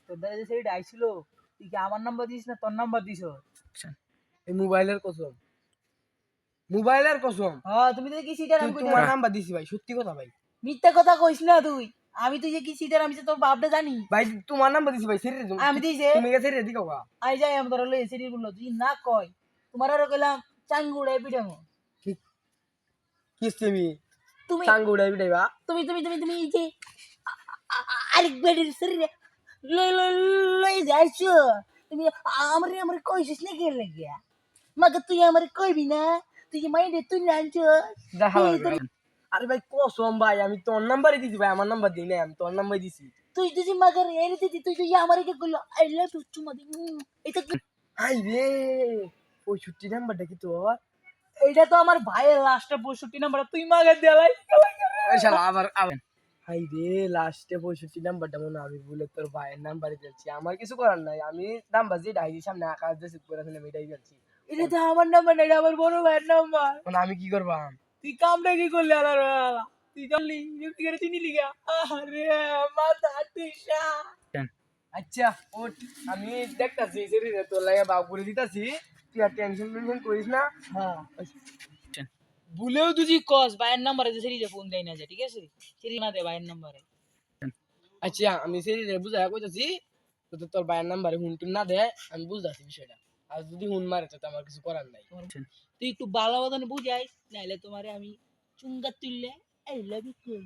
তোর দাদা যে সেই আইছিল, তুই কি আমার নাম্বার দিস না তোর নাম্বার দিস? এই মোবাইলের কসম, মোবাইলের কসম, হ্যাঁ তুমি তো কি সিটার, তুই আমি কইতে তোমার নাম্বার দিছি ভাই, সত্যি কথা ভাই। মিথ্যা কথা কইস না তুই। আমি তুই যে কি সিটার, আমি যে তোর বাপটা জানি। ভাই তোমার নাম্বার দিছি ভাই, সেরে আমি দিছে তুমি গেছে রে দিও গা। আই যাই আমি তোর লই সিটি বললো তুই না কয় তোমার আর কইলাম চাঙ্গুড়াই পিটামো। কি কি তুমি তুমি সাঙ্গুড়াই বিটাইবা? তুমি এই যে আরেক বেডের শরীরে লই লই লই যাইছো তুমি। আমার কইছিস না কে লাগিয়া মাকে তুই আমার কইবি না? তুই যে মাইন্ডে তুই আনছো দেখা লাগবে। আরে ভাই কসম ভাই, আমি তোর নাম্বারই দিছি ভাই, আমার নাম্বার দিই না, আমি তোর নাম্বার দিছি। তুই যদি মাকে এনে দিতি তুই তুই আমার কে কইলো আই লাভ ইউ চুমা দি এটা কি? হাই রে 65 নাম্বারটা কি তোর? এইটা তো আমার ভাইয়ের লাস্টে 65 নাম্বার, তুই মাকে দেলাই। এই শালা আবার আবার হাই রে লাস্টে 65 নাম্বারটা মনে হয় আমি ভুলে তোর ভাইয়ের নাম্বারে দিয়েছি। আমার কিছু করার নাই, আমি নাম্বার যে ডাইরি সামনে আকাশ দিয়ে সেভ করে ফেলে এটাই দিয়েছি। এটা তো আমার নাম্বার না, এটা আমার বড় ভাইয়ের নাম্বার। মানে আমি কি করবাম? তুই কামটা কি করলি আলার? তুই জানলি তুই করে চিনি লিগা? আরে মাথা তুইসা। আচ্ছা ওঠ, আমি দেখতাছি শরীরে তোর লাগে বাপ করে দিতাছি, তুই আর টেনশন টেনশন করিস না। হ্যাঁ ভুলেও তুই কস ভাইয়ের নাম্বারে যে সেরিরে ফোন দেয় না যে, ঠিক আছে? সেরি না দে ভাইয়ের নাম্বারে। আচ্ছা আমি শরীরে বুঝাই কইতাছি, তো তোর ভাইয়ের নাম্বারে হুন টুন না দে, আমি বুঝতাছি বিষয়টা। আর যদি হুন মারে তো আমার কিছু করার নাই। তুই একটু ভালো মতন বুঝাইস, নাইলে তোমারে আমি চুঙ্গা তুললে আই লাভ ইউ।